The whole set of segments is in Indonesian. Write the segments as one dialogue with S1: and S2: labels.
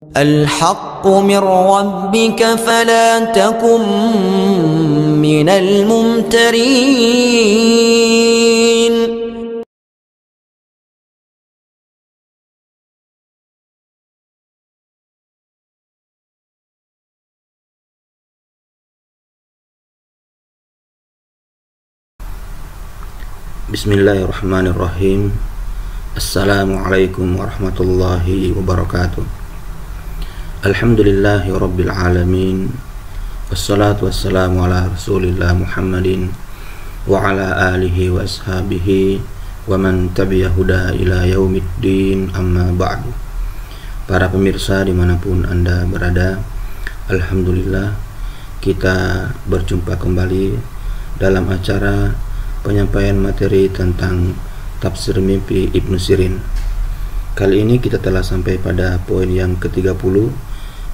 S1: الحق من ربك فلا تكن من الممترين.
S2: Bismillahirrahmanirrahim. Assalamualaikum warahmatullahi wabarakatuh. Alhamdulillahi rabbil alamin. Wassalatu wassalamu ala rasulillah Muhammadin wa ala alihi wa ashabihi wa man tabi'a huda ila yaumiddin, amma ba'du. Para pemirsa dimanapun Anda berada, alhamdulillah kita berjumpa kembali dalam acara penyampaian materi tentang tafsir mimpi Ibnu Sirin. Kali ini kita telah sampai pada poin yang ke-30,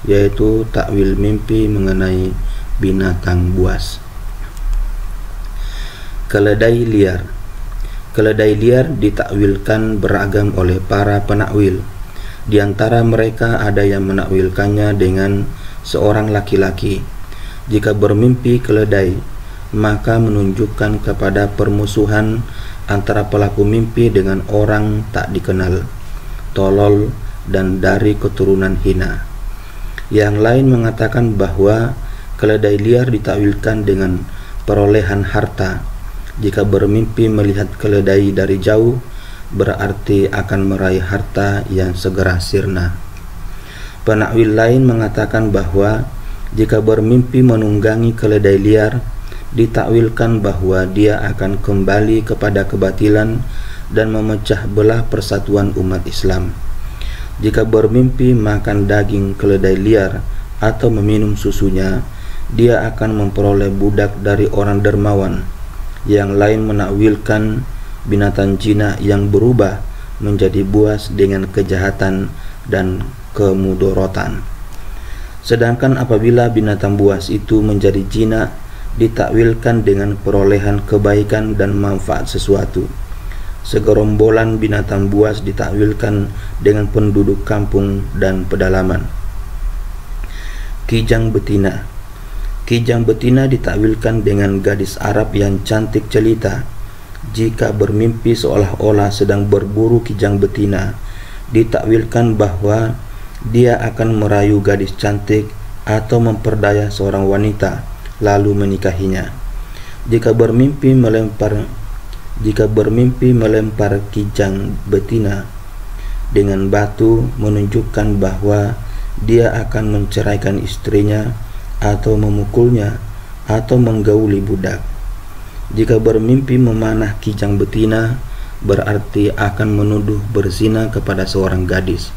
S2: yaitu takwil mimpi mengenai binatang buas. Keledai liar. Keledai liar ditakwilkan beragam oleh para penakwil. Di antara mereka ada yang menakwilkannya dengan seorang laki-laki. Jika bermimpi keledai, maka menunjukkan kepada permusuhan antara pelaku mimpi dengan orang tak dikenal, tolol, dan dari keturunan hina. Yang lain mengatakan bahwa keledai liar ditakwilkan dengan perolehan harta. Jika bermimpi melihat keledai dari jauh, berarti akan meraih harta yang segera sirna. Penakwil lain mengatakan bahwa jika bermimpi menunggangi keledai liar, ditakwilkan bahwa dia akan kembali kepada kebatilan dan memecah belah persatuan umat Islam. Jika bermimpi makan daging keledai liar atau meminum susunya, dia akan memperoleh budak dari orang dermawan. Yang lain menakwilkan binatang jinak yang berubah menjadi buas dengan kejahatan dan kemudorotan. Sedangkan apabila binatang buas itu menjadi jinak, ditakwilkan dengan perolehan kebaikan dan manfaat sesuatu. Segerombolan binatang buas ditakwilkan dengan penduduk kampung dan pedalaman. Kijang betina. Kijang betina ditakwilkan dengan gadis Arab yang cantik jelita. Jika bermimpi seolah-olah sedang berburu kijang betina, ditakwilkan bahwa dia akan merayu gadis cantik atau memperdaya seorang wanita lalu menikahinya. Jika bermimpi melempar kijang betina dengan batu, menunjukkan bahwa dia akan menceraikan istrinya atau memukulnya atau menggauli budak. Jika bermimpi memanah kijang betina, berarti akan menuduh berzina kepada seorang gadis.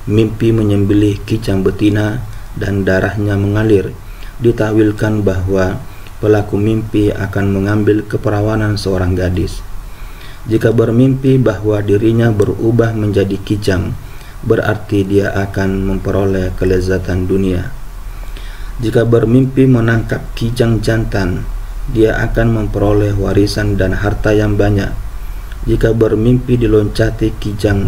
S2: Mimpi menyembelih kijang betina dan darahnya mengalir, ditakwilkan bahwa pelaku mimpi akan mengambil keperawanan seorang gadis. Jika bermimpi bahwa dirinya berubah menjadi kijang, berarti dia akan memperoleh kelezatan dunia. Jika bermimpi menangkap kijang jantan, dia akan memperoleh warisan dan harta yang banyak. Jika bermimpi diloncati kijang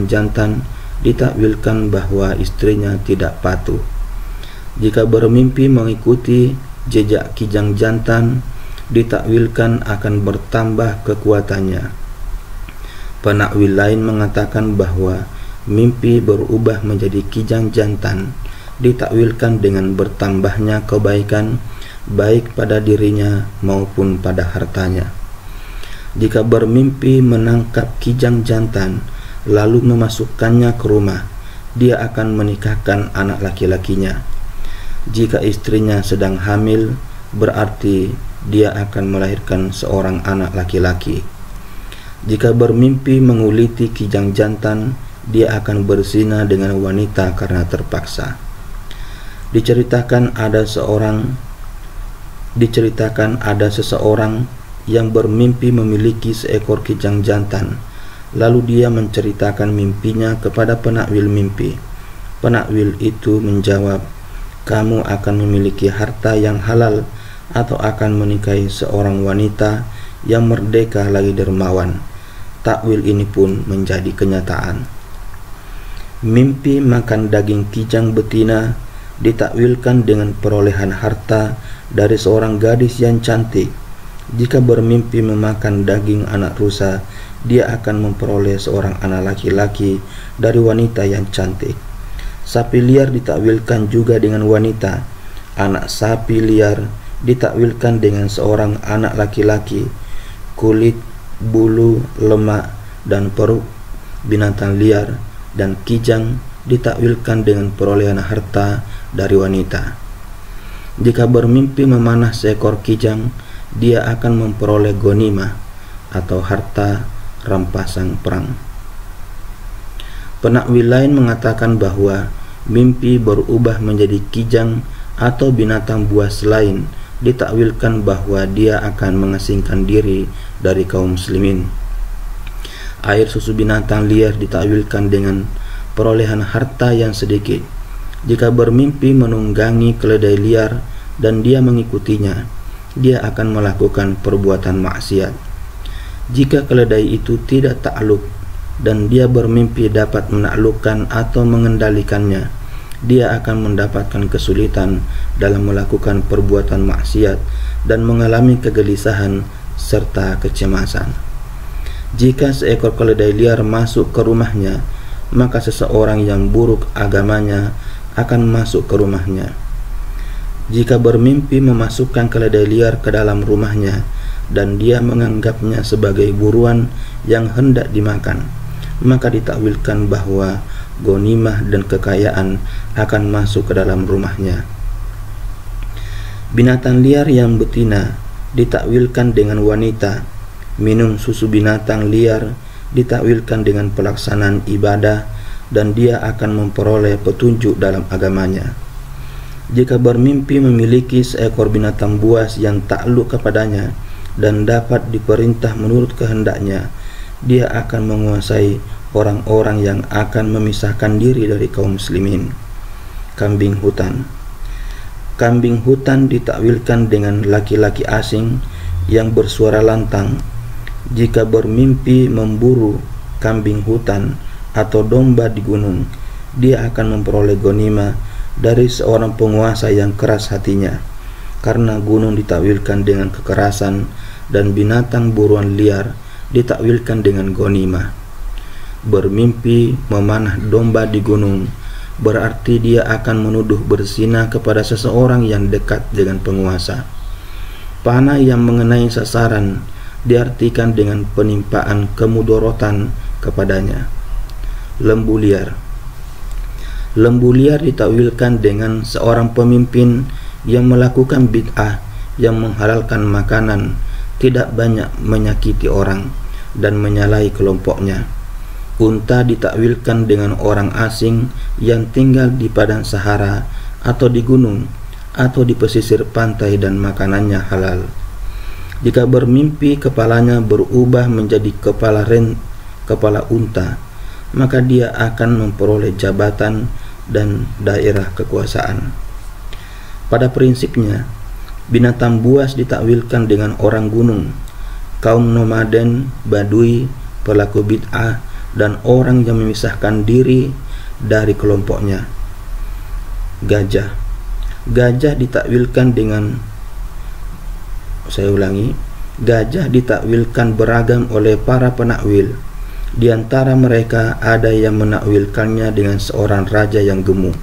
S2: jantan, ditakwilkan bahwa istrinya tidak patuh. Jika bermimpi mengikuti jejak kijang jantan, ditakwilkan akan bertambah kekuatannya. Penakwil lain mengatakan bahwa mimpi berubah menjadi kijang jantan ditakwilkan dengan bertambahnya kebaikan baik pada dirinya maupun pada hartanya. Jika bermimpi menangkap kijang jantan lalu memasukkannya ke rumah, dia akan menikahkan anak laki-lakinya. Jika istrinya sedang hamil, berarti dia akan melahirkan seorang anak laki-laki. Jika bermimpi menguliti kijang jantan, dia akan berzina dengan wanita karena terpaksa. Diceritakan ada seseorang yang bermimpi memiliki seekor kijang jantan. Lalu dia menceritakan mimpinya kepada penakwil mimpi. Penakwil itu menjawab, "Kamu akan memiliki harta yang halal atau akan menikahi seorang wanita yang merdeka lagi dermawan. takwil ini pun menjadi kenyataan. Mimpi makan daging kijang betina ditakwilkan dengan perolehan harta dari seorang gadis yang cantik. Jika bermimpi memakan daging anak rusa, dia akan memperoleh seorang anak laki-laki dari wanita yang cantik. Sapi liar ditakwilkan juga dengan wanita. Anak sapi liar ditakwilkan dengan seorang anak laki-laki. Kulit, bulu, lemak, dan perut binatang liar dan kijang ditakwilkan dengan perolehan harta dari wanita. Jika bermimpi memanah seekor kijang, dia akan memperoleh ghanimah atau harta rampasan perang. Penakwil lain mengatakan bahwa mimpi berubah menjadi kijang atau binatang buas lain ditakwilkan bahwa dia akan mengasingkan diri dari kaum muslimin. Air susu binatang liar ditakwilkan dengan perolehan harta yang sedikit. Jika bermimpi menunggangi keledai liar dan dia mengikutinya, dia akan melakukan perbuatan maksiat. Jika keledai itu tidak takluk dan dia bermimpi dapat menaklukkan atau mengendalikannya, dia akan mendapatkan kesulitan dalam melakukan perbuatan maksiat dan mengalami kegelisahan serta kecemasan. Jika seekor keledai liar masuk ke rumahnya, maka seseorang yang buruk agamanya akan masuk ke rumahnya. Jika bermimpi memasukkan keledai liar ke dalam rumahnya dan dia menganggapnya sebagai buruan yang hendak dimakan, maka ditakwilkan bahwa ghanimah dan kekayaan akan masuk ke dalam rumahnya. Binatang liar yang betina ditakwilkan dengan wanita. Minum susu binatang liar ditakwilkan dengan pelaksanaan ibadah dan dia akan memperoleh petunjuk dalam agamanya. Jika bermimpi memiliki seekor binatang buas yang takluk kepadanya dan dapat diperintah menurut kehendaknya, dia akan menguasai orang-orang yang akan memisahkan diri dari kaum muslimin. Kambing hutan. Kambing hutan ditakwilkan dengan laki-laki asing yang bersuara lantang. Jika bermimpi memburu kambing hutan atau domba di gunung, dia akan memperoleh ghanimah dari seorang penguasa yang keras hatinya, karena gunung ditakwilkan dengan kekerasan dan binatang buruan liar ditakwilkan dengan ghanimah. Bermimpi memanah domba di gunung berarti dia akan menuduh berzina kepada seseorang yang dekat dengan penguasa. Panah yang mengenai sasaran diartikan dengan penimpaan kemudorotan kepadanya. Lembu liar. Lembu liar ditakwilkan dengan seorang pemimpin yang melakukan bid'ah yang menghalalkan makanan, tidak banyak menyakiti orang dan menyalahi kelompoknya. Unta ditakwilkan dengan orang asing yang tinggal di padang Sahara atau di gunung atau di pesisir pantai dan makanannya halal. Jika bermimpi kepalanya berubah menjadi kepala unta, maka dia akan memperoleh jabatan dan daerah kekuasaan. Pada prinsipnya, binatang buas ditakwilkan dengan orang gunung, kaum nomaden, badui, pelaku bid'ah, dan orang yang memisahkan diri dari kelompoknya. Gajah. Gajah ditakwilkan dengan gajah ditakwilkan beragam oleh para penakwil. Di antara mereka ada yang menakwilkannya dengan seorang raja yang gemuk.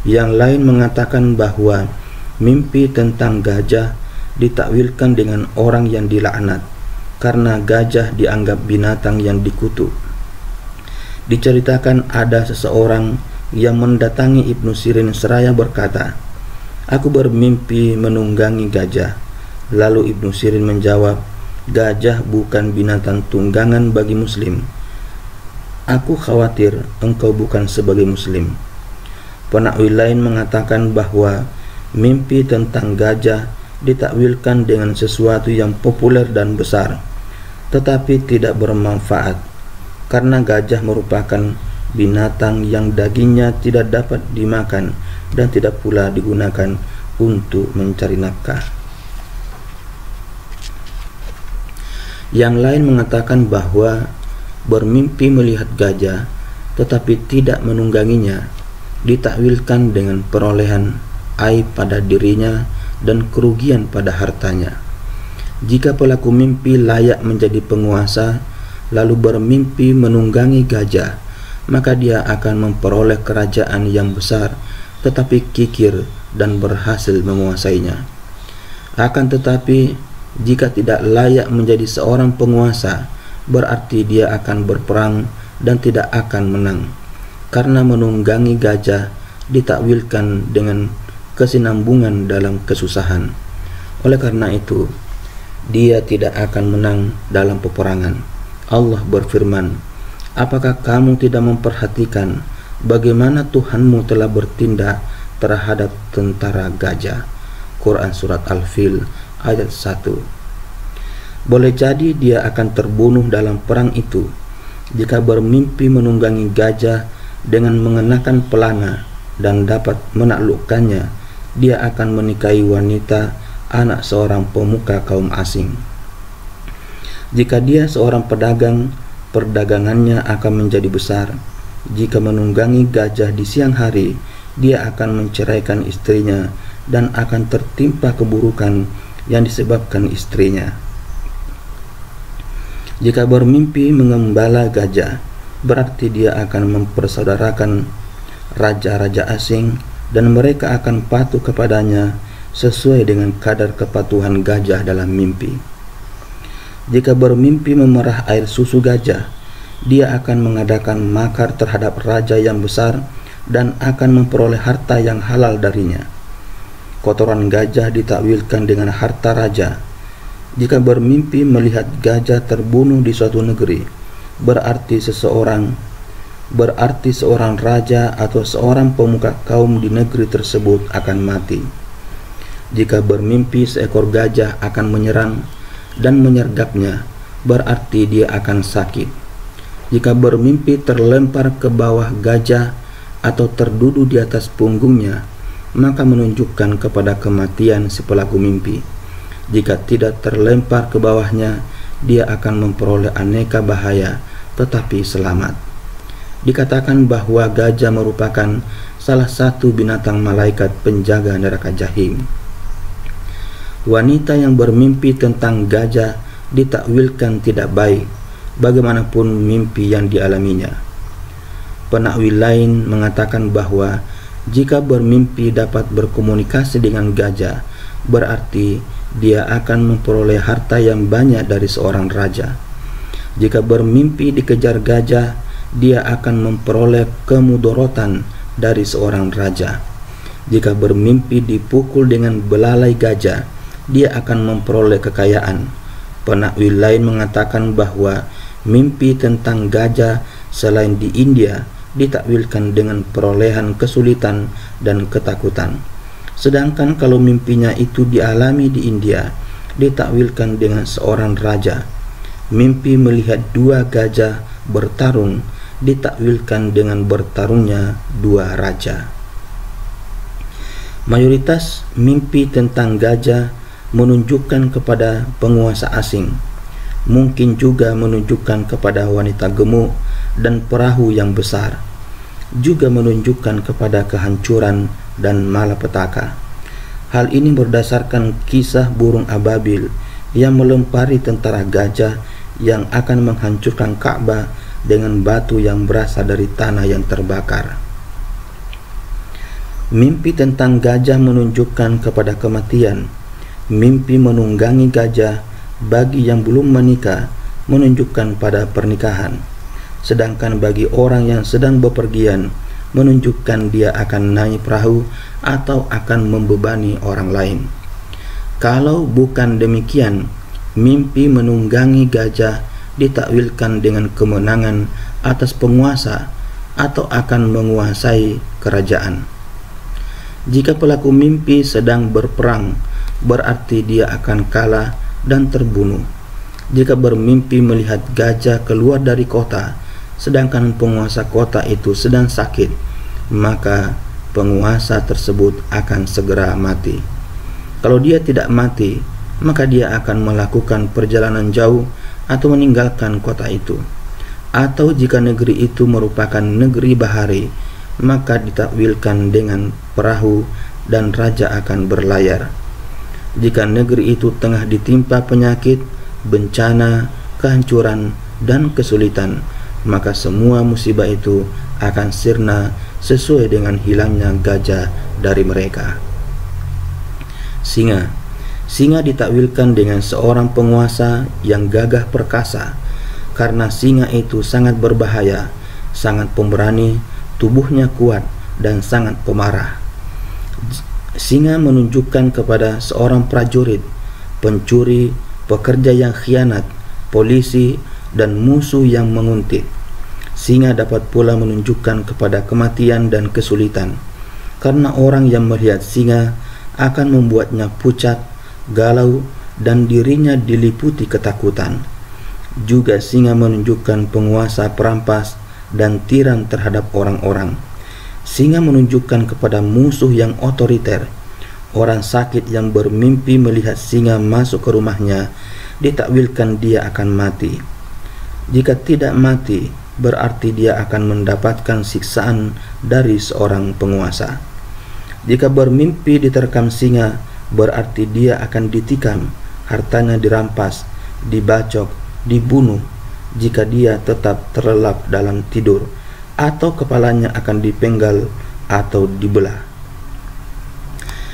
S2: Yang lain mengatakan bahwa mimpi tentang gajah ditakwilkan dengan orang yang dilaknat, karena gajah dianggap binatang yang dikutuk. Diceritakan ada seseorang yang mendatangi Ibnu Sirin seraya berkata, "Aku bermimpi menunggangi gajah." Lalu Ibnu Sirin menjawab, "Gajah bukan binatang tunggangan bagi muslim. Aku khawatir engkau bukan sebagai muslim." Penakwil lain mengatakan bahwa mimpi tentang gajah ditakwilkan dengan sesuatu yang populer dan besar, tetapi tidak bermanfaat, karena gajah merupakan binatang yang dagingnya tidak dapat dimakan dan tidak pula digunakan untuk mencari nafkah. Yang lain mengatakan bahwa bermimpi melihat gajah tetapi tidak menungganginya ditakwilkan dengan perolehan aib pada dirinya dan kerugian pada hartanya. Jika pelaku mimpi layak menjadi penguasa lalu bermimpi menunggangi gajah, maka dia akan memperoleh kerajaan yang besar tetapi kikir dan berhasil menguasainya. Akan tetapi jika tidak layak menjadi seorang penguasa, berarti dia akan berperang dan tidak akan menang, karena menunggangi gajah ditakwilkan dengan kesinambungan dalam kesusahan. Oleh karena itu, dia tidak akan menang dalam peperangan. Allah berfirman, apakah kamu tidak memperhatikan bagaimana Tuhanmu telah bertindak terhadap tentara gajah? Quran Surat Al-Fil ayat 1. Boleh jadi dia akan terbunuh dalam perang itu jika bermimpi menunggangi gajah dengan mengenakan pelana dan dapat menaklukkannya. Dia akan menikahi wanita anak seorang pemuka kaum asing. Jika dia seorang pedagang, perdagangannya akan menjadi besar. Jika menunggangi gajah di siang hari, dia akan menceraikan istrinya dan akan tertimpa keburukan yang disebabkan istrinya. Jika bermimpi mengembala gajah, berarti dia akan mempersaudarakan raja-raja asing dan mereka akan patuh kepadanya sesuai dengan kadar kepatuhan gajah dalam mimpi. Jika bermimpi memerah air susu gajah, dia akan mengadakan makar terhadap raja yang besar dan akan memperoleh harta yang halal darinya. Kotoran gajah ditakwilkan dengan harta raja. Jika bermimpi melihat gajah terbunuh di suatu negeri, berarti seorang raja atau seorang pemuka kaum di negeri tersebut akan mati. Jika bermimpi seekor gajah akan menyerang dan menyergapnya, berarti dia akan sakit. Jika bermimpi terlempar ke bawah gajah atau terduduk di atas punggungnya, maka menunjukkan kepada kematian si pelaku mimpi. Jika tidak terlempar ke bawahnya, dia akan memperoleh aneka bahaya tetapi selamat. Dikatakan bahwa gajah merupakan salah satu binatang malaikat penjaga neraka Jahim. Wanita yang bermimpi tentang gajah ditakwilkan tidak baik, bagaimanapun mimpi yang dialaminya. Penakwil lain mengatakan bahwa jika bermimpi dapat berkomunikasi dengan gajah, berarti dia akan memperoleh harta yang banyak dari seorang raja. Jika bermimpi dikejar gajah, dia akan memperoleh kemudorotan dari seorang raja. Jika bermimpi dipukul dengan belalai gajah, dia akan memperoleh kekayaan. Penakwil lain mengatakan bahwa mimpi tentang gajah selain di India ditakwilkan dengan perolehan kesulitan dan ketakutan. Sedangkan kalau mimpinya itu dialami di India, ditakwilkan dengan seorang raja. Mimpi melihat dua gajah bertarung ditakwilkan dengan bertarungnya dua raja. Mayoritas mimpi tentang gajah menunjukkan kepada penguasa asing, mungkin juga menunjukkan kepada wanita gemuk dan perahu yang besar, juga menunjukkan kepada kehancuran dan malapetaka. Hal ini berdasarkan kisah burung ababil yang melempari tentara gajah yang akan menghancurkan Ka'bah dengan batu yang berasal dari tanah yang terbakar. Mimpi tentang gajah menunjukkan kepada kematian. Mimpi menunggangi gajah bagi yang belum menikah menunjukkan pada pernikahan. Sedangkan bagi orang yang sedang bepergian menunjukkan dia akan naik perahu atau akan membebani orang lain. Kalau bukan demikian, mimpi menunggangi gajah ditakwilkan dengan kemenangan atas penguasa atau akan menguasai kerajaan. Jika pelaku mimpi sedang berperang, berarti dia akan kalah dan terbunuh. Jika bermimpi melihat gajah keluar dari kota, sedangkan penguasa kota itu sedang sakit, maka penguasa tersebut akan segera mati. Kalau dia tidak mati, maka dia akan melakukan perjalanan jauh atau meninggalkan kota itu. Atau jika negeri itu merupakan negeri bahari, maka ditakwilkan dengan perahu dan raja akan berlayar. Jika negeri itu tengah ditimpa penyakit, bencana, kehancuran, dan kesulitan, maka semua musibah itu akan sirna sesuai dengan hilangnya gajah dari mereka. Singa ditakwilkan dengan seorang penguasa yang gagah perkasa, karena singa itu sangat berbahaya, sangat pemberani, tubuhnya kuat, dan sangat pemarah. Singa menunjukkan kepada seorang prajurit, pencuri, pekerja yang khianat, polisi, dan musuh yang menguntit. Singa dapat pula menunjukkan kepada kematian dan kesulitan, karena orang yang melihat singa akan membuatnya pucat, galau, dan dirinya diliputi ketakutan. Juga singa menunjukkan penguasa perampas dan tiran terhadap orang-orang. Singa menunjukkan kepada musuh yang otoriter. Orang sakit yang bermimpi melihat singa masuk ke rumahnya, ditakwilkan dia akan mati. Jika tidak mati, berarti dia akan mendapatkan siksaan dari seorang penguasa. Jika bermimpi diterkam singa, berarti dia akan ditikam, hartanya dirampas, dibacok, dibunuh. Jika dia tetap terlelap dalam tidur, atau kepalanya akan dipenggal atau dibelah.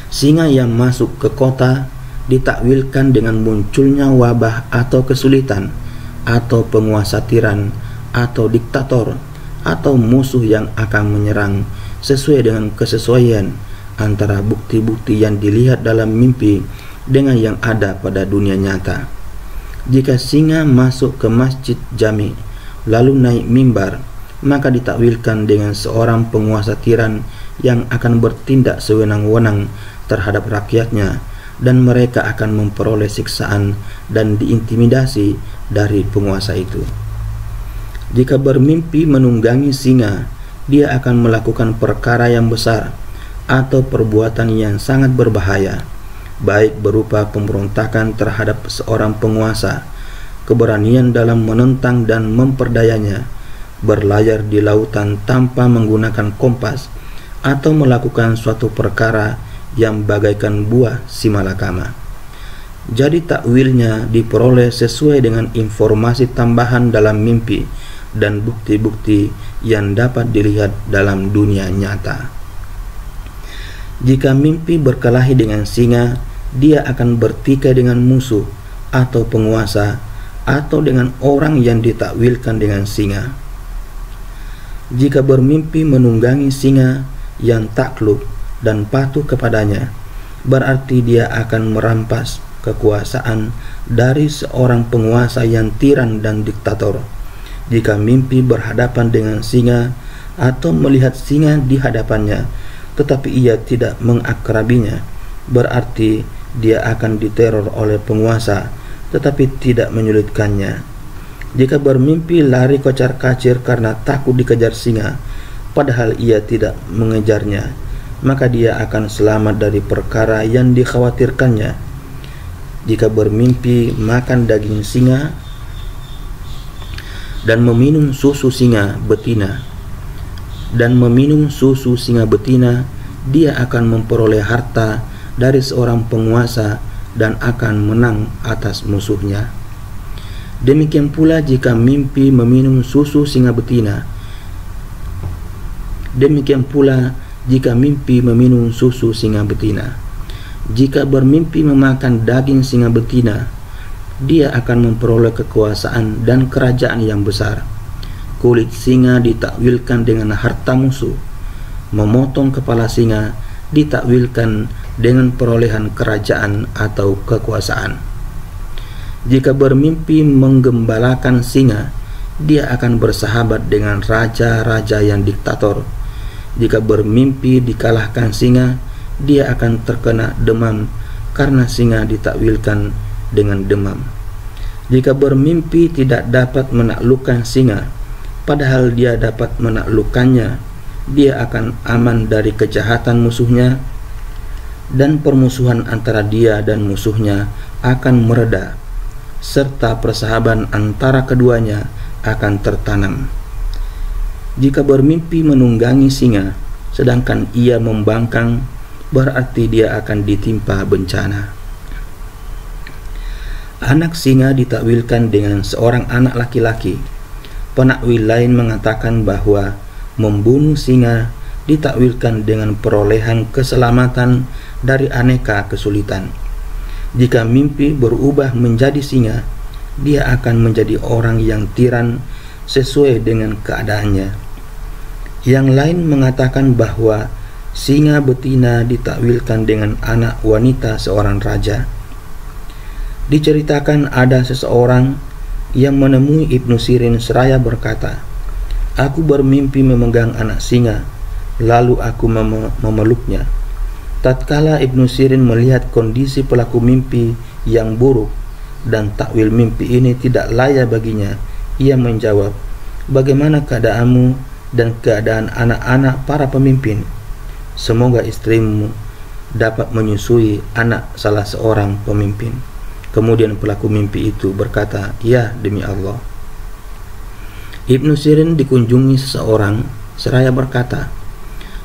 S2: Singa yang masuk ke kota ditakwilkan dengan munculnya wabah atau kesulitan, atau penguasa tiran, atau diktator, atau musuh yang akan menyerang, sesuai dengan kesesuaian antara bukti-bukti yang dilihat dalam mimpi dengan yang ada pada dunia nyata. Jika singa masuk ke masjid jami, lalu naik mimbar, maka ditakwilkan dengan seorang penguasa tiran yang akan bertindak sewenang-wenang terhadap rakyatnya, dan mereka akan memperoleh siksaan dan diintimidasi dari penguasa itu. Jika bermimpi menunggangi singa, dia akan melakukan perkara yang besar atau perbuatan yang sangat berbahaya, baik berupa pemberontakan terhadap seorang penguasa, keberanian dalam menentang dan memperdayanya, berlayar di lautan tanpa menggunakan kompas, atau melakukan suatu perkara yang bagaikan buah simalakama. Jadi takwilnya diperoleh sesuai dengan informasi tambahan dalam mimpi dan bukti-bukti yang dapat dilihat dalam dunia nyata. Jika mimpi berkelahi dengan singa, dia akan bertikai dengan musuh atau penguasa, atau dengan orang yang ditakwilkan dengan singa. Jika bermimpi menunggangi singa yang takluk dan patuh kepadanya, berarti dia akan merampas kekuasaan dari seorang penguasa yang tiran dan diktator. Jika mimpi berhadapan dengan singa atau melihat singa di hadapannya, tetapi ia tidak mengakrabinya, berarti dia akan diteror oleh penguasa, tetapi tidak menyulitkannya. Jika bermimpi lari kocar-kacir karena takut dikejar singa, padahal ia tidak mengejarnya, maka dia akan selamat dari perkara yang dikhawatirkannya. Jika bermimpi makan daging singa dan meminum susu singa betina, dia akan memperoleh harta dari seorang penguasa dan akan menang atas musuhnya. Demikian pula jika mimpi meminum susu singa betina. Jika bermimpi memakan daging singa betina, dia akan memperoleh kekuasaan dan kerajaan yang besar. Kulit singa ditakwilkan dengan harta musuh. Memotong kepala singa ditakwilkan dengan perolehan kerajaan atau kekuasaan. Jika bermimpi menggembalakan singa, dia akan bersahabat dengan raja-raja yang diktator. Jika bermimpi dikalahkan singa, dia akan terkena demam, karena singa ditakwilkan dengan demam. Jika bermimpi tidak dapat menaklukkan singa, padahal dia dapat menaklukkannya, dia akan aman dari kejahatan musuhnya, dan permusuhan antara dia dan musuhnya akan mereda, serta persahabatan antara keduanya akan tertanam. Jika bermimpi menunggangi singa, sedangkan ia membangkang, berarti dia akan ditimpa bencana. Anak singa ditakwilkan dengan seorang anak laki-laki. Penakwil lain mengatakan bahwa membunuh singa ditakwilkan dengan perolehan keselamatan dari aneka kesulitan. Jika mimpi berubah menjadi singa, dia akan menjadi orang yang tiran sesuai dengan keadaannya. Yang lain mengatakan bahwa singa betina ditakwilkan dengan anak wanita seorang raja. Diceritakan ada seseorang yang menemui Ibnu Sirin seraya berkata, "Aku bermimpi memegang anak singa, lalu aku memeluknya." Tatkala Ibnu Sirin melihat kondisi pelaku mimpi yang buruk dan takwil mimpi ini tidak layak baginya, ia menjawab, "Bagaimana keadaanmu dan keadaan anak-anak para pemimpin? Semoga istrimu dapat menyusui anak salah seorang pemimpin." Kemudian pelaku mimpi itu berkata, "Ya, demi Allah." Ibnu Sirin dikunjungi seseorang seraya berkata,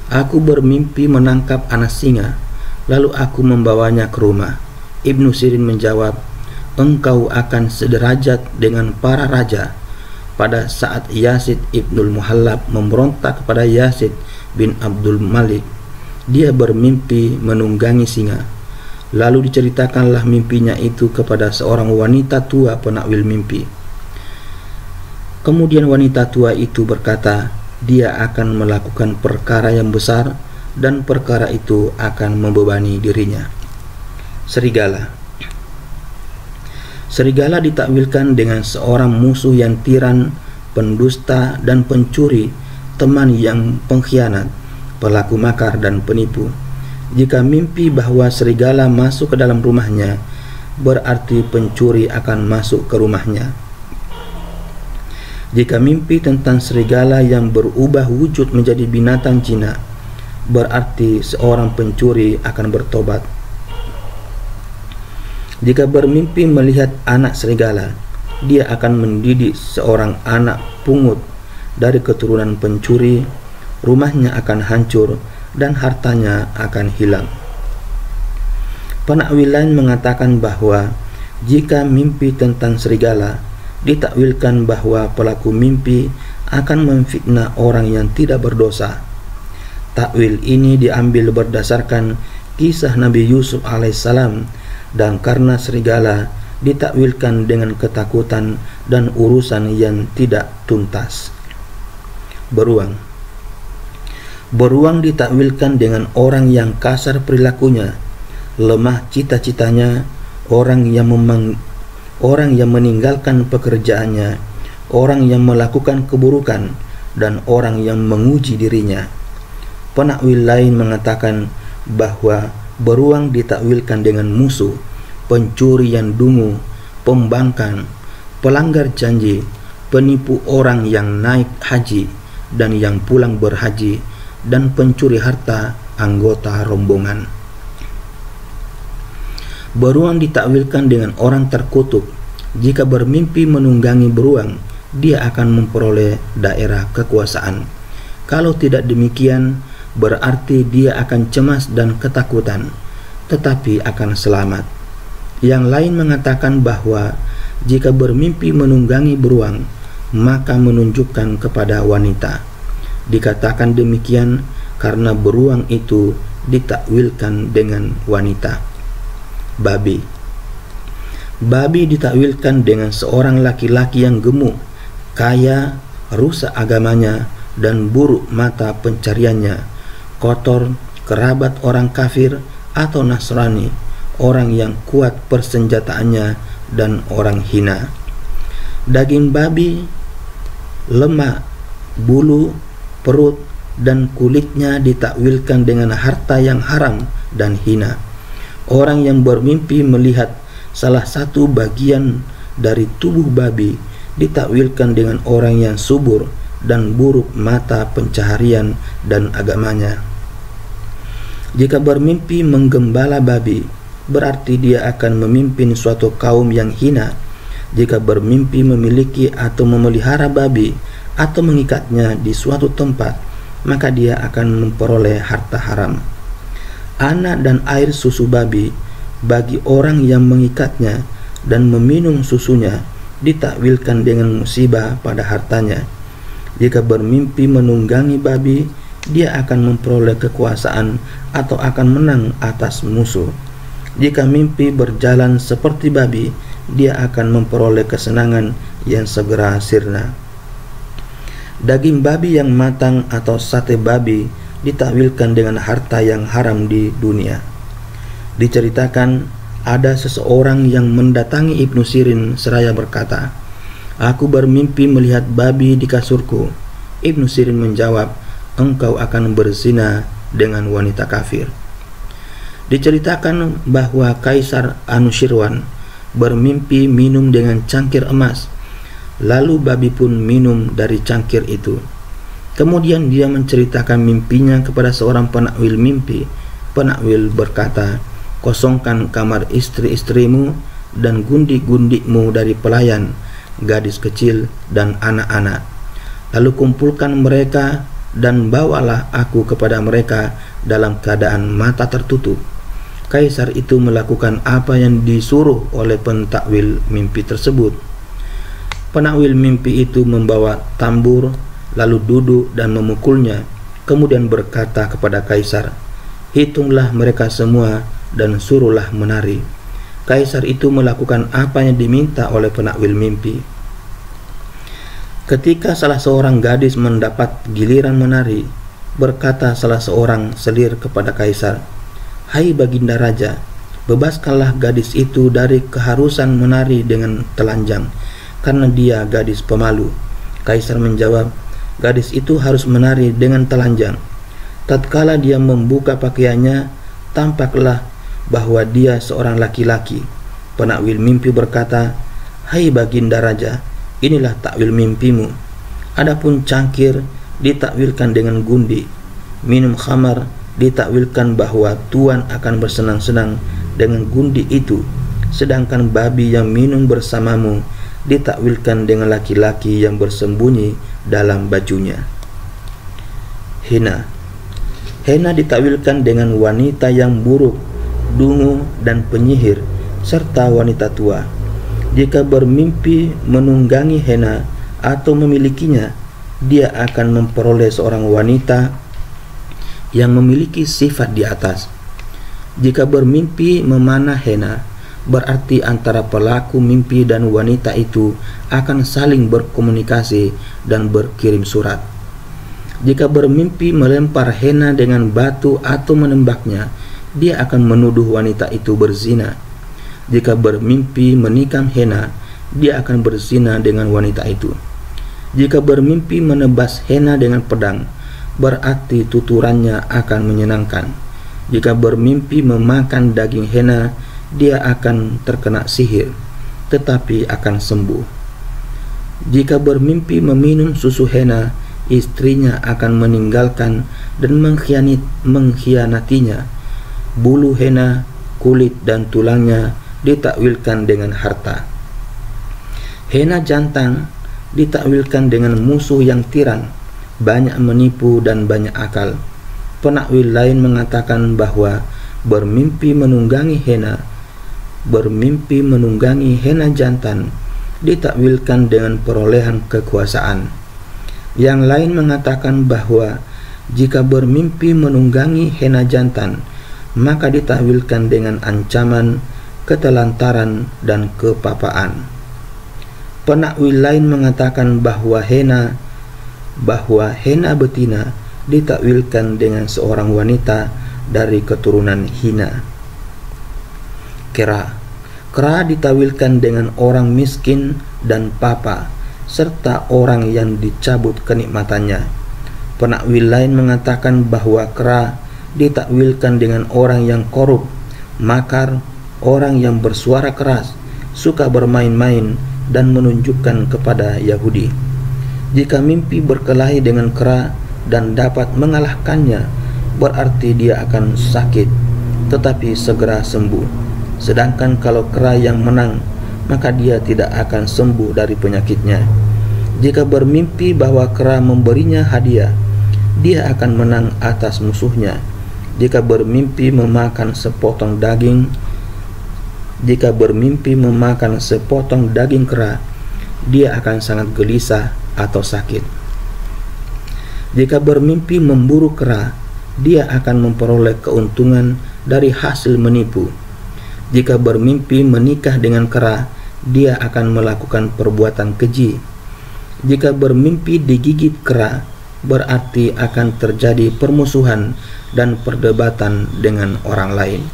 S2: "Aku bermimpi menangkap anak singa, lalu aku membawanya ke rumah." Ibnu Sirin menjawab, "Engkau akan sederajat dengan para raja." Pada saat Yazid Ibnul Muhallab memberontak kepada Yazid bin Abdul Malik, dia bermimpi menunggangi singa. Lalu diceritakanlah mimpinya itu kepada seorang wanita tua penakwil mimpi. Kemudian wanita tua itu berkata, dia akan melakukan perkara yang besar dan perkara itu akan membebani dirinya. Serigala. Serigala ditakwilkan dengan seorang musuh yang tiran, pendusta dan pencuri, teman yang pengkhianat, pelaku makar dan penipu. Jika mimpi bahwa serigala masuk ke dalam rumahnya, berarti pencuri akan masuk ke rumahnya. Jika mimpi tentang serigala yang berubah wujud menjadi binatang jinak, berarti seorang pencuri akan bertobat. Jika bermimpi melihat anak serigala, dia akan mendidik seorang anak pungut dari keturunan pencuri, rumahnya akan hancur dan hartanya akan hilang. Penakwil lain mengatakan bahwa jika mimpi tentang serigala, ditakwilkan bahwa pelaku mimpi akan memfitnah orang yang tidak berdosa. Takwil ini diambil berdasarkan kisah Nabi Yusuf alaihissalam, dan karena serigala ditakwilkan dengan ketakutan dan urusan yang tidak tuntas. Beruang. Beruang ditakwilkan dengan orang yang kasar perilakunya, lemah cita-citanya, orang yang meninggalkan pekerjaannya, orang yang melakukan keburukan, dan orang yang menguji dirinya. Penakwil lain mengatakan bahwa beruang ditakwilkan dengan musuh, pencuri yang dungu, pembangkang, pelanggar janji, penipu orang yang naik haji dan yang pulang berhaji, dan pencuri harta anggota rombongan. Beruang ditakwilkan dengan orang terkutuk. Jika bermimpi menunggangi beruang, dia akan memperoleh daerah kekuasaan. Kalau tidak demikian, berarti dia akan cemas dan ketakutan, tetapi akan selamat. Yang lain mengatakan bahwa jika bermimpi menunggangi beruang, maka menunjukkan kepada wanita. Dikatakan demikian karena beruang itu ditakwilkan dengan wanita. Babi. Babi ditakwilkan dengan seorang laki-laki yang gemuk, kaya, rusak agamanya, dan buruk mata pencariannya, kotor, kerabat orang kafir atau Nasrani, orang yang kuat persenjataannya, dan orang hina. Daging babi, lemak, bulu, perut, dan kulitnya ditakwilkan dengan harta yang haram dan hina. Orang yang bermimpi melihat salah satu bagian dari tubuh babi ditakwilkan dengan orang yang subur dan buruk mata pencaharian dan agamanya. Jika bermimpi menggembala babi, berarti dia akan memimpin suatu kaum yang hina Jika bermimpi memiliki atau memelihara babi atau mengikatnya di suatu tempat, maka dia akan memperoleh harta haram. Anak dan air susu babi bagi orang yang mengikatnya dan meminum susunya ditakwilkan dengan musibah pada hartanya. Jika bermimpi menunggangi babi, dia akan memperoleh kekuasaan atau akan menang atas musuh. Jika mimpi berjalan seperti babi, dia akan memperoleh kesenangan yang segera sirna. Daging babi yang matang atau sate babi ditakwilkan dengan harta yang haram di dunia. Diceritakan ada seseorang yang mendatangi Ibnu Sirin seraya berkata, "Aku bermimpi melihat babi di kasurku." Ibnu Sirin menjawab, "Engkau akan berzina dengan wanita kafir." Diceritakan bahwa Kaisar Anushirwan bermimpi minum dengan cangkir emas, lalu babi pun minum dari cangkir itu. Kemudian dia menceritakan mimpinya kepada seorang penakwil mimpi. Penakwil berkata, "Kosongkan kamar istri-istrimu dan gundi-gundikmu dari pelayan, gadis kecil dan anak-anak. Lalu kumpulkan mereka dan bawalah aku kepada mereka dalam keadaan mata tertutup." Kaisar itu melakukan apa yang disuruh oleh pentakwil mimpi tersebut. Penakwil mimpi itu membawa tambur, lalu duduk dan memukulnya, kemudian berkata kepada Kaisar, "Hitunglah mereka semua dan suruhlah menari." Kaisar itu melakukan apa yang diminta oleh penakwil mimpi. Ketika salah seorang gadis mendapat giliran menari, berkata salah seorang selir kepada Kaisar, "Hai Baginda Raja, bebaskanlah gadis itu dari keharusan menari dengan telanjang, karena dia gadis pemalu." Kaisar menjawab, "Gadis itu harus menari dengan telanjang." Tatkala dia membuka pakaiannya, tampaklah bahwa dia seorang laki-laki. Penakwil mimpi berkata, "Hai Baginda Raja, inilah takwil mimpimu. Adapun cangkir ditakwilkan dengan gundi, minum khamar ditakwilkan bahwa tuan akan bersenang-senang dengan gundi itu, sedangkan babi yang minum bersamamu ditakwilkan dengan laki-laki yang bersembunyi dalam bajunya." Hina. Hina ditakwilkan dengan wanita yang buruk, dungu dan penyihir, serta wanita tua. Jika bermimpi menunggangi hena atau memilikinya, dia akan memperoleh seorang wanita yang memiliki sifat di atas. Jika bermimpi memanah hena, berarti antara pelaku mimpi dan wanita itu akan saling berkomunikasi dan berkirim surat. Jika bermimpi melempar hena dengan batu atau menembaknya, dia akan menuduh wanita itu berzina. Jika bermimpi menikam hena, dia akan berzina dengan wanita itu. Jika bermimpi menebas hena dengan pedang, berarti tuturannya akan menyenangkan. Jika bermimpi memakan daging hena, dia akan terkena sihir, tetapi akan sembuh. Jika bermimpi meminum susu hena, istrinya akan meninggalkan dan mengkhianatinya. Bulu hena, kulit dan tulangnya ditakwilkan dengan harta. Hena jantan ditakwilkan dengan musuh yang tiran, banyak menipu dan banyak akal. Penakwil lain mengatakan bahwa bermimpi menunggangi hena jantan ditakwilkan dengan perolehan kekuasaan. Yang lain mengatakan bahwa jika bermimpi menunggangi hena jantan, maka ditakwilkan dengan ancaman, ketelantaran dan kepapaan. Penakwil lain mengatakan bahwa hena betina ditakwilkan dengan seorang wanita dari keturunan Hina. Kera ditawilkan dengan orang miskin dan papa, serta orang yang dicabut kenikmatannya. Penakwil lain mengatakan bahwa kera ditakwilkan dengan orang yang korup, makar, orang yang bersuara keras, suka bermain-main dan menunjukkan kepada Yahudi. Jika mimpi berkelahi dengan kera dan dapat mengalahkannya, berarti dia akan sakit tetapi segera sembuh. Sedangkan kalau kera yang menang maka dia tidak akan sembuh dari penyakitnya. Jika bermimpi bahwa kera memberinya hadiah, dia akan menang atas musuhnya. Jika bermimpi memakan sepotong daging kera, dia akan sangat gelisah atau sakit. Jika bermimpi memburu kera, dia akan memperoleh keuntungan dari hasil menipu. Jika bermimpi menikah dengan kera, dia akan melakukan perbuatan keji. Jika bermimpi digigit kera, berarti akan terjadi permusuhan dan perdebatan dengan orang lain.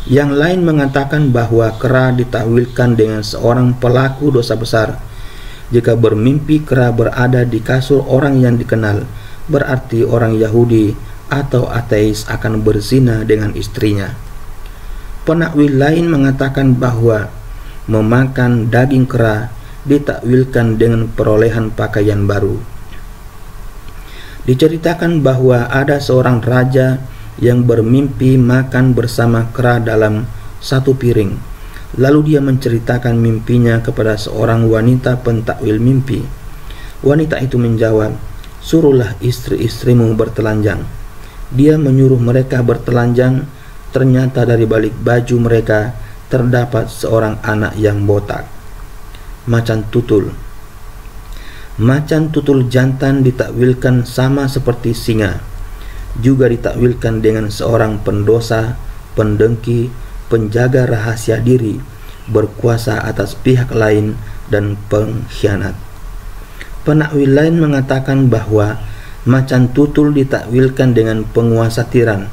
S2: Yang lain mengatakan bahwa kera ditakwilkan dengan seorang pelaku dosa besar. Jika bermimpi kera berada di kasur orang yang dikenal, berarti orang Yahudi atau ateis akan berzina dengan istrinya. Penakwil lain mengatakan bahwa memakan daging kera ditakwilkan dengan perolehan pakaian baru. Diceritakan bahwa ada seorang raja yang bermimpi makan bersama kera dalam satu piring. Lalu dia menceritakan mimpinya kepada seorang wanita pentakwil mimpi. Wanita itu menjawab, "Suruhlah istri-istrimu bertelanjang." Dia menyuruh mereka bertelanjang. Ternyata dari balik baju mereka terdapat seorang anak yang botak. Macan tutul. Macan tutul jantan ditakwilkan sama seperti singa. Juga ditakwilkan dengan seorang pendosa, pendengki, penjaga rahasia diri, berkuasa atas pihak lain, dan pengkhianat. Penakwil lain mengatakan bahwa macan tutul ditakwilkan dengan penguasa tiran.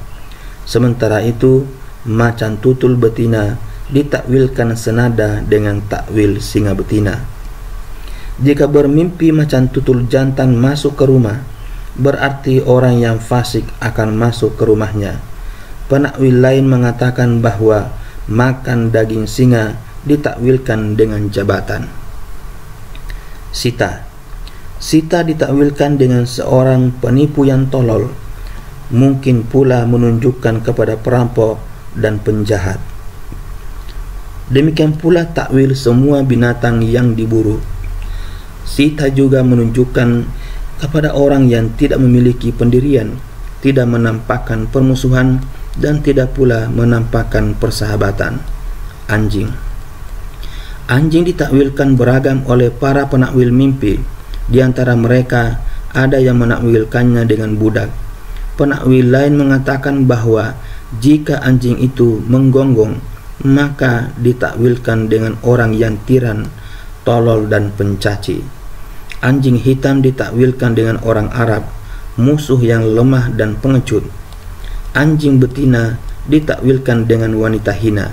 S2: Sementara itu, macan tutul betina ditakwilkan senada dengan takwil singa betina. Jika bermimpi macan tutul jantan masuk ke rumah, berarti orang yang fasik akan masuk ke rumahnya. Penakwil lain mengatakan bahwa makan daging singa ditakwilkan dengan jabatan. Sita ditakwilkan dengan seorang penipu yang tolol, mungkin pula menunjukkan kepada perampok dan penjahat. Demikian pula takwil semua binatang yang diburu. Sita juga menunjukkan kepada orang yang tidak memiliki pendirian, tidak menampakkan permusuhan, dan tidak pula menampakkan persahabatan. Anjing ditakwilkan beragam oleh para penakwil mimpi. Di antara mereka ada yang menakwilkannya dengan budak. Penakwil lain mengatakan bahwa jika anjing itu menggonggong, maka ditakwilkan dengan orang yang tiran, tolol, dan pencaci. Anjing hitam ditakwilkan dengan orang Arab, musuh yang lemah dan pengecut. Anjing betina ditakwilkan dengan wanita hina.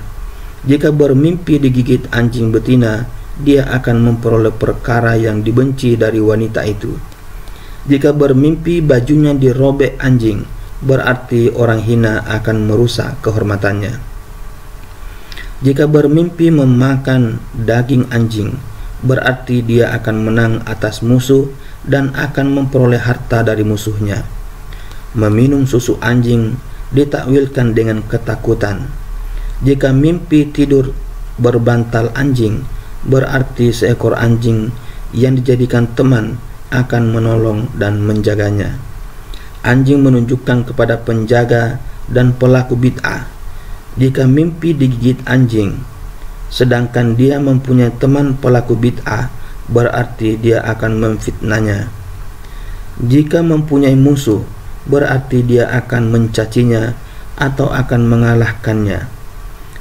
S2: Jika bermimpi digigit anjing betina, dia akan memperoleh perkara yang dibenci dari wanita itu. Jika bermimpi bajunya dirobek anjing, berarti orang hina akan merusak kehormatannya. Jika bermimpi memakan daging anjing, berarti dia akan menang atas musuh dan akan memperoleh harta dari musuhnya. Meminum susu anjing ditakwilkan dengan ketakutan. Jika mimpi tidur berbantal anjing, berarti seekor anjing yang dijadikan teman akan menolong dan menjaganya. Anjing menunjukkan kepada penjaga dan pelaku bid'ah. Jika mimpi digigit anjing, sedangkan dia mempunyai teman pelaku bid'ah, berarti dia akan memfitnahnya. Jika mempunyai musuh, berarti dia akan mencacinya atau akan mengalahkannya.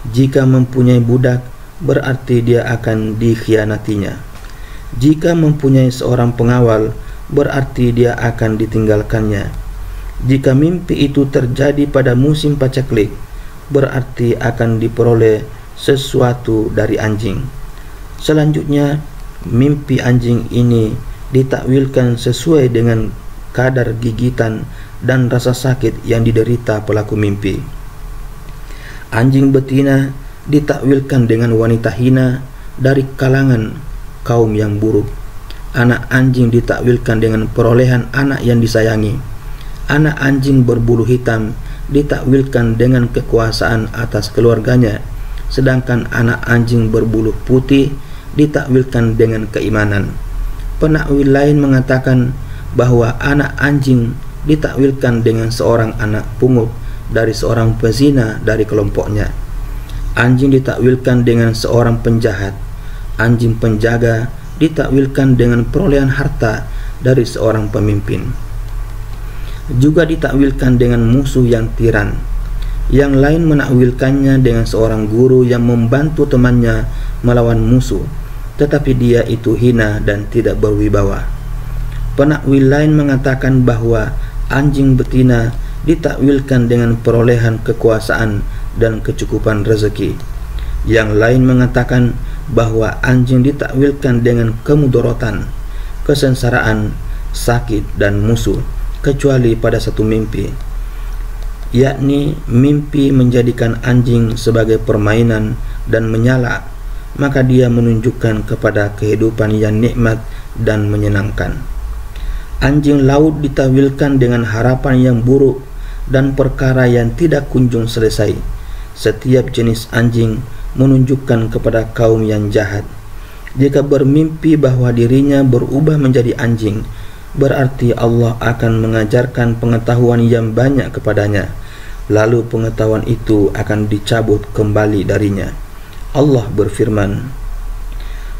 S2: Jika mempunyai budak, berarti dia akan dikhianatinya. Jika mempunyai seorang pengawal, berarti dia akan ditinggalkannya. Jika mimpi itu terjadi pada musim paceklik, berarti akan diperoleh sesuatu dari anjing. Selanjutnya, mimpi anjing ini ditakwilkan sesuai dengan kadar gigitan dan rasa sakit yang diderita pelaku mimpi. Anjing betina ditakwilkan dengan wanita hina dari kalangan kaum yang buruk. Anak anjing ditakwilkan dengan perolehan anak yang disayangi. Anak anjing berbulu hitam ditakwilkan dengan kekuasaan atas keluarganya. sedangkan anak anjing berbulu putih ditakwilkan dengan keimanan. Penakwil lain mengatakan bahwa anak anjing ditakwilkan dengan seorang anak pungut dari seorang pezina dari kelompoknya. Anjing ditakwilkan dengan seorang penjahat. Anjing penjaga ditakwilkan dengan perolehan harta dari seorang pemimpin. Juga ditakwilkan dengan musuh yang tiran. Yang lain menakwilkannya dengan seorang guru yang membantu temannya melawan musuh, tetapi dia itu hina dan tidak berwibawa. Penakwil lain mengatakan bahwa anjing betina ditakwilkan dengan perolehan kekuasaan dan kecukupan rezeki. Yang lain mengatakan bahwa anjing ditakwilkan dengan kemudorotan, kesengsaraan, sakit, dan musuh, kecuali pada satu mimpi, yakni mimpi menjadikan anjing sebagai permainan dan menyala, maka dia menunjukkan kepada kehidupan yang nikmat dan menyenangkan. Anjing laut ditawilkan dengan harapan yang buruk dan perkara yang tidak kunjung selesai. Setiap jenis anjing menunjukkan kepada kaum yang jahat. Jika bermimpi bahwa dirinya berubah menjadi anjing, berarti Allah akan mengajarkan pengetahuan yang banyak kepadanya, lalu pengetahuan itu akan dicabut kembali darinya. Allah berfirman,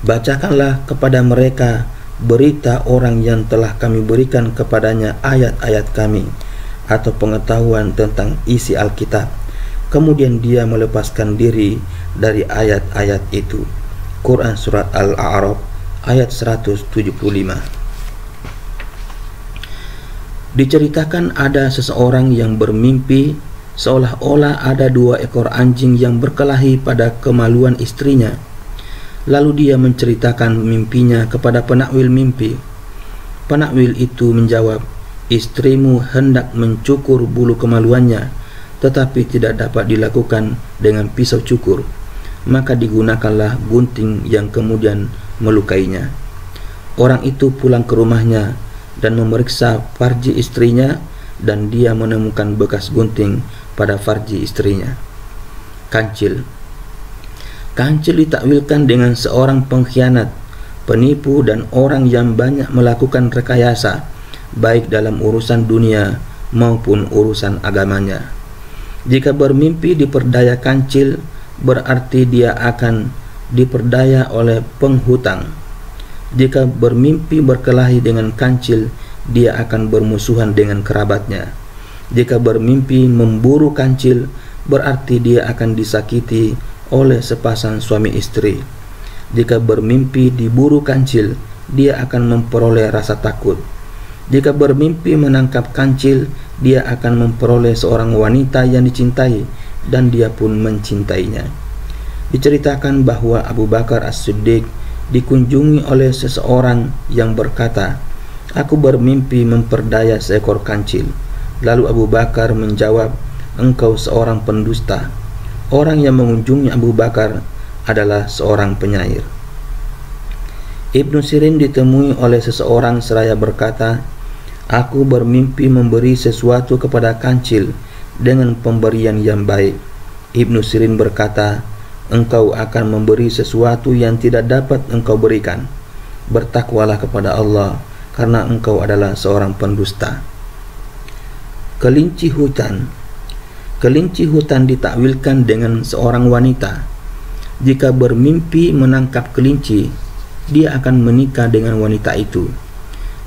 S2: "Bacakanlah kepada mereka berita orang yang telah kami berikan kepadanya ayat-ayat kami atau pengetahuan tentang isi Alkitab, kemudian dia melepaskan diri dari ayat-ayat itu." Quran Surat Al-A'raf ayat 175. Diceritakan ada seseorang yang bermimpi seolah-olah ada 2 ekor anjing yang berkelahi pada kemaluan istrinya. Lalu dia menceritakan mimpinya kepada penakwil mimpi. Penakwil itu menjawab, "Istrimu hendak mencukur bulu kemaluannya, tetapi tidak dapat dilakukan dengan pisau cukur. Maka digunakanlah gunting yang kemudian melukainya." Orang itu pulang ke rumahnya dan memeriksa farji istrinya, dan dia menemukan bekas gunting pada farji istrinya. Kancil. Kancil ditakwilkan dengan seorang pengkhianat, penipu, dan orang yang banyak melakukan rekayasa, baik dalam urusan dunia maupun urusan agamanya. Jika bermimpi diperdaya kancil, berarti dia akan diperdaya oleh penghutang. Jika bermimpi berkelahi dengan kancil, dia akan bermusuhan dengan kerabatnya. Jika bermimpi memburu kancil, berarti dia akan disakiti oleh sepasang suami istri. Jika bermimpi diburu kancil, dia akan memperoleh rasa takut. Jika bermimpi menangkap kancil, dia akan memperoleh seorang wanita yang dicintai, dan dia pun mencintainya. Diceritakan bahwa Abu Bakar As-Siddiq dikunjungi oleh seseorang yang berkata, "Aku bermimpi memperdaya seekor kancil." Lalu Abu Bakar menjawab, "Engkau seorang pendusta." Orang yang mengunjungi Abu Bakar adalah seorang penyair. Ibnu Sirin ditemui oleh seseorang seraya berkata, "Aku bermimpi memberi sesuatu kepada kancil dengan pemberian yang baik." Ibnu Sirin berkata, "Engkau akan memberi sesuatu yang tidak dapat engkau berikan. Bertakwalah kepada Allah, karena engkau adalah seorang pendusta." Kelinci hutan. Kelinci hutan ditakwilkan dengan seorang wanita. Jika bermimpi menangkap kelinci, dia akan menikah dengan wanita itu.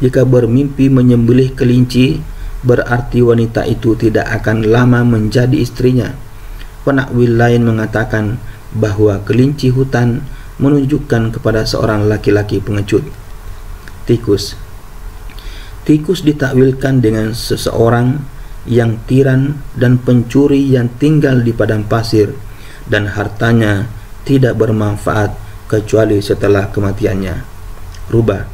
S2: Jika bermimpi menyembelih kelinci, berarti wanita itu tidak akan lama menjadi istrinya. Penakwil lain mengatakan bahwa kelinci hutan menunjukkan kepada seorang laki-laki pengecut. Tikus. Tikus ditakwilkan dengan seseorang yang tiran dan pencuri yang tinggal di padang pasir, dan hartanya tidak bermanfaat kecuali setelah kematiannya. Rubah.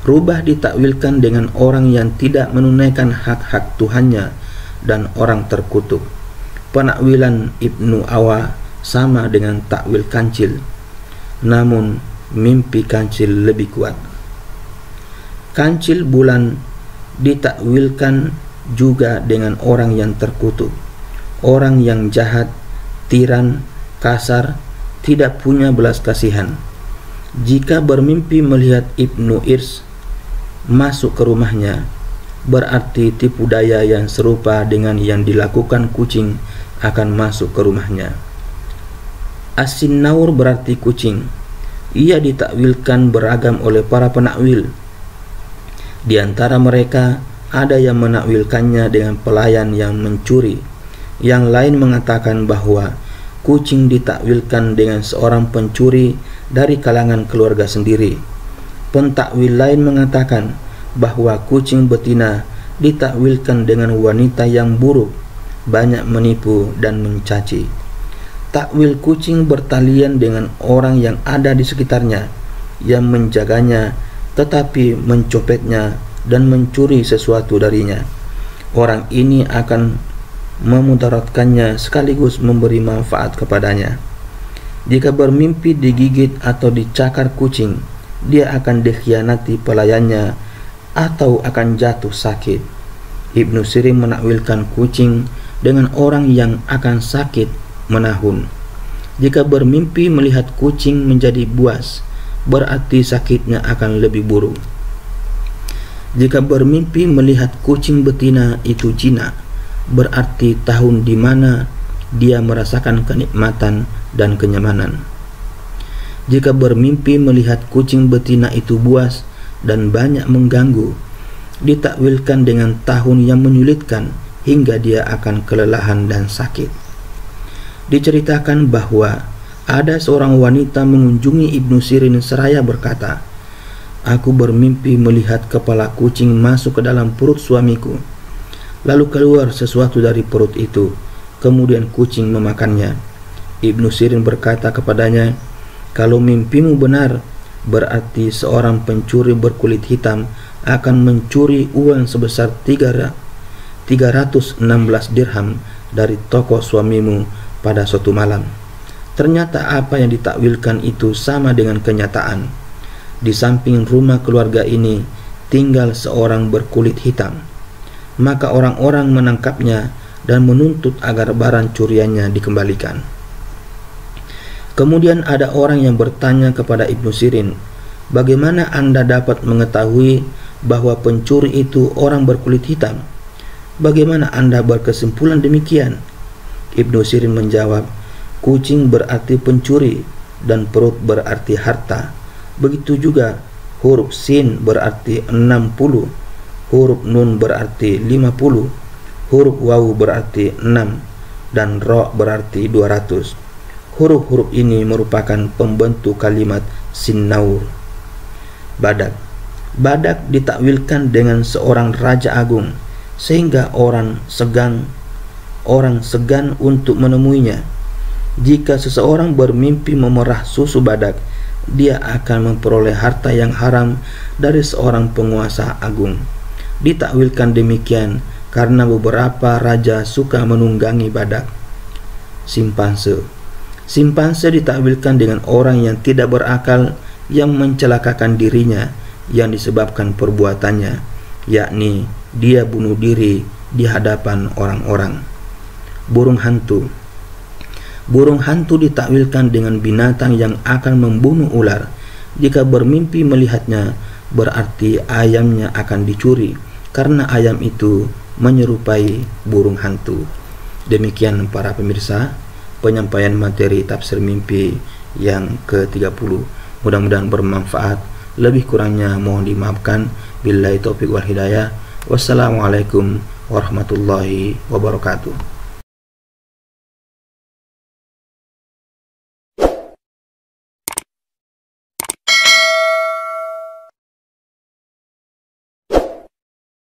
S2: Rubah ditakwilkan dengan orang yang tidak menunaikan hak-hak Tuhannya dan orang terkutuk. Penakwilan Ibnu Awa sama dengan takwil kancil, namun mimpi kancil lebih kuat. Kancil bulan ditakwilkan juga dengan orang yang terkutuk, orang yang jahat, tiran, kasar, tidak punya belas kasihan. Jika bermimpi melihat Ibnu Irs masuk ke rumahnya, berarti tipu daya yang serupa dengan yang dilakukan kucing akan masuk ke rumahnya. As-Sinnaur berarti kucing. Ia ditakwilkan beragam oleh para penakwil. Di antara mereka ada yang menakwilkannya dengan pelayan yang mencuri. Yang lain mengatakan bahwa kucing ditakwilkan dengan seorang pencuri dari kalangan keluarga sendiri. Pentakwil lain mengatakan bahwa kucing betina ditakwilkan dengan wanita yang buruk, banyak menipu dan mencaci. Takwil kucing bertalian dengan orang yang ada di sekitarnya, yang menjaganya tetapi mencopetnya dan mencuri sesuatu darinya. Orang ini akan memudaratkannya sekaligus memberi manfaat kepadanya. Jika bermimpi digigit atau dicakar kucing, dia akan dikhianati pelayannya atau akan jatuh sakit. Ibnu Sirin menakwilkan kucing dengan orang yang akan sakit menahun. Jika bermimpi melihat kucing menjadi buas, berarti sakitnya akan lebih buruk. Jika bermimpi melihat kucing betina itu jinak, berarti tahun di mana dia merasakan kenikmatan dan kenyamanan. Jika bermimpi melihat kucing betina itu buas dan banyak mengganggu, ditakwilkan dengan tahun yang menyulitkan hingga dia akan kelelahan dan sakit. Diceritakan bahwa ada seorang wanita mengunjungi Ibnu Sirin seraya berkata, "Aku bermimpi melihat kepala kucing masuk ke dalam perut suamiku. Lalu keluar sesuatu dari perut itu, kemudian kucing memakannya." Ibnu Sirin berkata kepadanya, "Kalau mimpimu benar, berarti seorang pencuri berkulit hitam akan mencuri uang sebesar 316 dirham dari toko suamimu pada suatu malam." Ternyata apa yang ditakwilkan itu sama dengan kenyataan. Di samping rumah keluarga ini tinggal seorang berkulit hitam. Maka orang-orang menangkapnya dan menuntut agar barang curiannya dikembalikan. Kemudian ada orang yang bertanya kepada Ibnu Sirin, "Bagaimana Anda dapat mengetahui bahwa pencuri itu orang berkulit hitam? Bagaimana Anda berkesimpulan demikian?" Ibnu Sirin menjawab, "Kucing berarti pencuri dan perut berarti harta. Begitu juga huruf sin berarti 60, huruf nun berarti 50, huruf wawu berarti 6, dan ro berarti 200. Huruf-huruf ini merupakan pembentuk kalimat Sinnaur." Badak. Badak ditakwilkan dengan seorang raja agung, sehingga orang segan untuk menemuinya. Jika seseorang bermimpi memerah susu badak, dia akan memperoleh harta yang haram dari seorang penguasa agung. Ditakwilkan demikian karena beberapa raja suka menunggangi badak. Simpanse. Simpanse ditakwilkan dengan orang yang tidak berakal yang mencelakakan dirinya yang disebabkan perbuatannya, yakni dia bunuh diri di hadapan orang-orang. Burung hantu. Burung hantu ditakwilkan dengan binatang yang akan membunuh ular. Jika bermimpi melihatnya, berarti ayamnya akan dicuri karena ayam itu menyerupai burung hantu. Demikian para pemirsa, penyampaian materi tafsir mimpi yang ke-30. Mudah-mudahan bermanfaat. Lebih kurangnya mohon dimaafkan. Billahi taufiq wal hidayah. Wassalamualaikum warahmatullahi wabarakatuh.